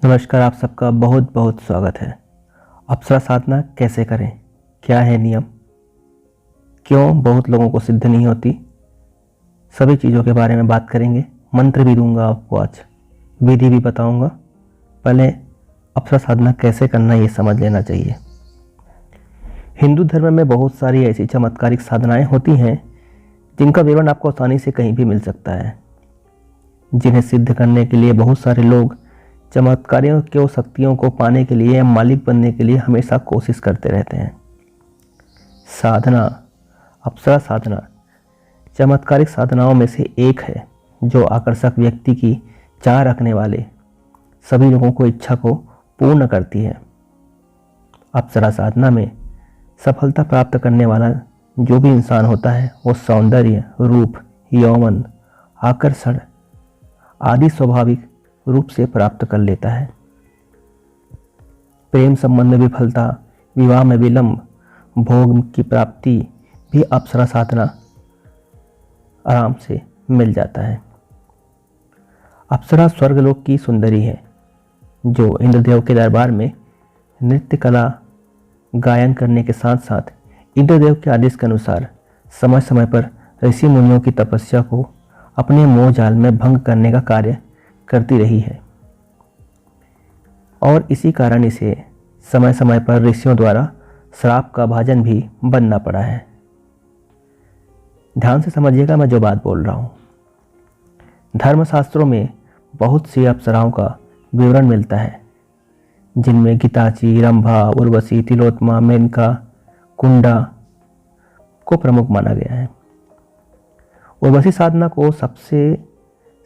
नमस्कार, आप सबका बहुत बहुत स्वागत है। अप्सरा साधना कैसे करें, क्या है नियम, क्यों बहुत लोगों को सिद्ध नहीं होती, सभी चीज़ों के बारे में बात करेंगे। मंत्र भी दूंगा आपको, आज विधि भी बताऊंगा। पहले अप्सरा साधना कैसे करना ये समझ लेना चाहिए। हिंदू धर्म में बहुत सारी ऐसी चमत्कारिक साधनाएं होती हैं जिनका विवरण आपको आसानी से कहीं भी मिल सकता है, जिन्हें सिद्ध करने के लिए बहुत सारे लोग चमत्कारियों की शक्तियों को पाने के लिए या मालिक बनने के लिए हमेशा कोशिश करते रहते हैं। साधना, अप्सरा साधना चमत्कारिक साधनाओं में से एक है जो आकर्षक व्यक्ति की चाह रखने वाले सभी लोगों को इच्छा को पूर्ण करती है। अप्सरा साधना में सफलता प्राप्त करने वाला जो भी इंसान होता है वो सौंदर्य, रूप, यौवन, आकर्षण आदि स्वाभाविक रूप से प्राप्त कर लेता है। प्रेम संबंध में विफलता, विवाह में विलंब, भोग की प्राप्ति भी अप्सरा साधना आराम से मिल जाता है। अप्सरा स्वर्गलोक की सुंदरी है जो इंद्रदेव के दरबार में नृत्य कला गायन करने के साथ साथ इंद्रदेव के आदेश के अनुसार समय समय पर ऋषि मुनियों की तपस्या को अपने मोह जाल में भंग करने का कार्य करती रही है और इसी कारण इसे समय समय पर ऋषियों द्वारा श्राप का भाजन भी बनना पड़ा है। ध्यान से समझिएगा मैं जो बात बोल रहा हूँ। धर्मशास्त्रों में बहुत सी अप्सराओं का विवरण मिलता है जिनमें गीताची, रंभा, उर्वशी, तिलोत्तमा, मेनका, कुंडा को प्रमुख माना गया है। उर्वशी साधना को सबसे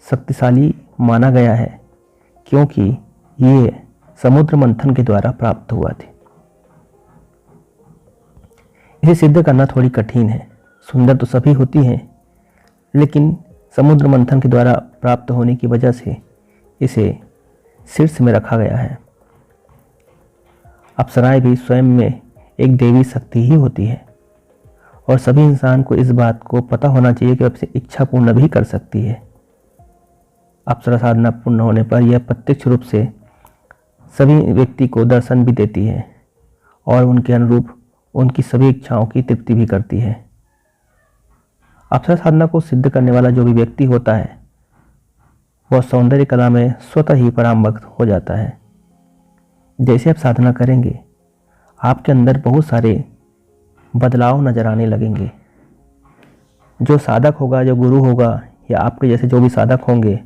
शक्तिशाली माना गया है क्योंकि ये समुद्र मंथन के द्वारा प्राप्त हुआ थी। इसे सिद्ध करना थोड़ी कठिन है। सुंदर तो सभी होती हैं लेकिन समुद्र मंथन के द्वारा प्राप्त होने की वजह से इसे शीर्ष में रखा गया है। अप्सराएं भी स्वयं में एक देवी शक्ति ही होती है और सभी इंसान को इस बात को पता होना चाहिए कि अपनी इच्छा पूर्ण भी कर सकती है। अप्सरा साधना पूर्ण होने पर यह प्रत्यक्ष रूप से सभी व्यक्ति को दर्शन भी देती है और उनके अनुरूप उनकी सभी इच्छाओं की तृप्ति भी करती है। अप्सरा साधना को सिद्ध करने वाला जो भी व्यक्ति होता है वह सौंदर्य कला में स्वतः ही परांगमुख हो जाता है। जैसे आप साधना करेंगे आपके अंदर बहुत सारे बदलाव नजर आने लगेंगे। जो साधक होगा, जो गुरु होगा या आपके जैसे जो भी साधक होंगे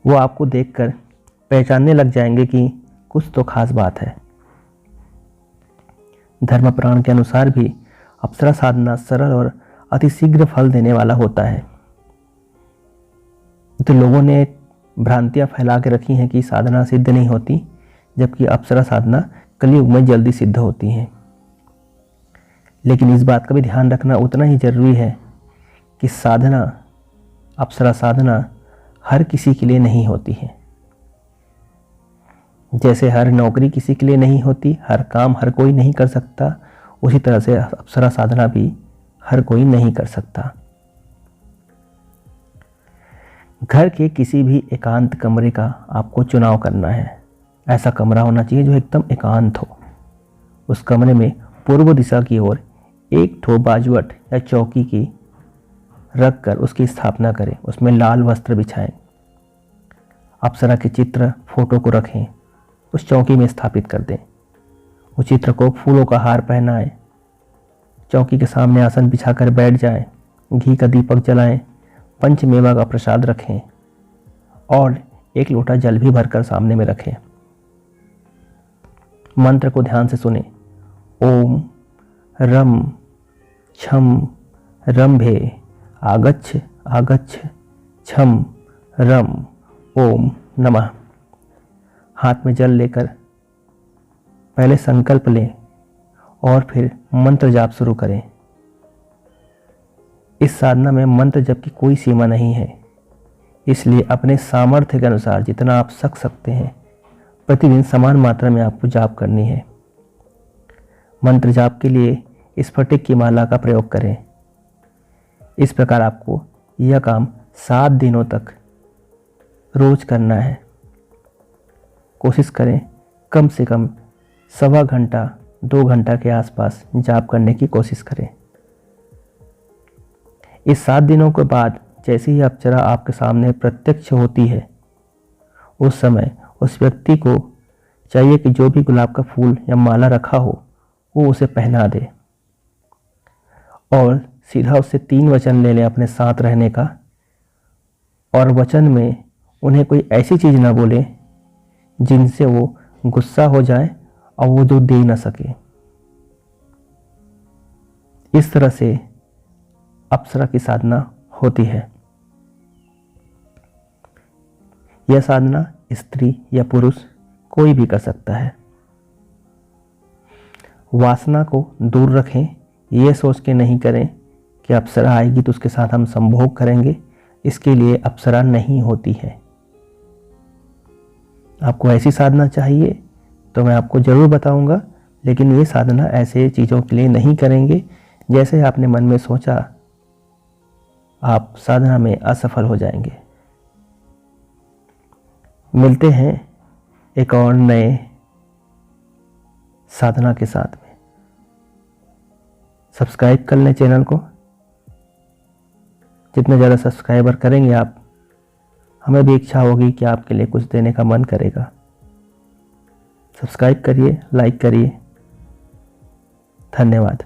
वो आपको देखकर पहचानने लग जाएंगे कि कुछ तो खास बात है। धर्म पुराण के अनुसार भी अप्सरा साधना सरल और अति शीघ्र फल देने वाला होता है। तो लोगों ने भ्रांतियां फैला के रखी हैं कि साधना सिद्ध नहीं होती, जबकि अप्सरा साधना कलयुग में जल्दी सिद्ध होती है। लेकिन इस बात का भी ध्यान रखना उतना ही जरूरी है कि साधना, अप्सरा साधना हर किसी के लिए नहीं होती है। जैसे हर नौकरी किसी के लिए नहीं होती, हर काम हर कोई नहीं कर सकता, उसी तरह से अप्सरा साधना भी हर कोई नहीं कर सकता। घर के किसी भी एकांत कमरे का आपको चुनाव करना है। ऐसा कमरा होना चाहिए जो एकदम एकांत हो। उस कमरे में पूर्व दिशा की ओर एक ठो बाजुअट या चौकी की रख कर उसकी स्थापना करें। उसमें लाल वस्त्र बिछाएं। अप्सरा के चित्र, फोटो को रखें, उस चौकी में स्थापित कर दें। उस चित्र को फूलों का हार पहनाएं। चौकी के सामने आसन बिछाकर बैठ जाएं। घी का दीपक जलाएं। पंचमेवा का प्रसाद रखें और एक लोटा जल भी भरकर सामने में रखें। मंत्र को ध्यान से सुने। ओम रम छम रंभे आगच्छ आगच्छ छम रम ओम नमः। हाथ में जल लेकर पहले संकल्प लें और फिर मंत्र जाप शुरू करें। इस साधना में मंत्र जप की कोई सीमा नहीं है, इसलिए अपने सामर्थ्य के अनुसार जितना आप सकते हैं प्रतिदिन समान मात्रा में आपको जाप करनी है। मंत्र जाप के लिए स्फटिक की माला का प्रयोग करें। इस प्रकार आपको यह काम 7 दिनों तक रोज करना है। कोशिश करें कम से कम 1.25 घंटा 2 घंटा के आसपास जाप करने की कोशिश करें। इस 7 दिनों के बाद जैसे ही अप्सरा आपके सामने प्रत्यक्ष होती है, उस समय उस व्यक्ति को चाहिए कि जो भी गुलाब का फूल या माला रखा हो वो उसे पहना दे और सीधा उससे 3 वचन ले लें अपने साथ रहने का, और वचन में उन्हें कोई ऐसी चीज़ ना बोले जिनसे वो गुस्सा हो जाए और वो जो दे ना सके। इस तरह से अप्सरा की साधना होती है। यह साधना स्त्री या पुरुष कोई भी कर सकता है। वासना को दूर रखें, ये सोच के नहीं करें कि अप्सरा आएगी तो उसके साथ हम संभोग करेंगे। इसके लिए अप्सरा नहीं होती है। आपको ऐसी साधना चाहिए तो मैं आपको ज़रूर बताऊंगा, लेकिन ये साधना ऐसे चीज़ों के लिए नहीं करेंगे जैसे आपने मन में सोचा, आप साधना में असफल हो जाएंगे। मिलते हैं एक और नए साधना के साथ में। सब्सक्राइब कर लें चैनल को। जितने ज़्यादा सब्सक्राइबर करेंगे आप, हमें भी इच्छा होगी कि आपके लिए कुछ देने का मन करेगा। सब्सक्राइब करिए, लाइक करिए। धन्यवाद।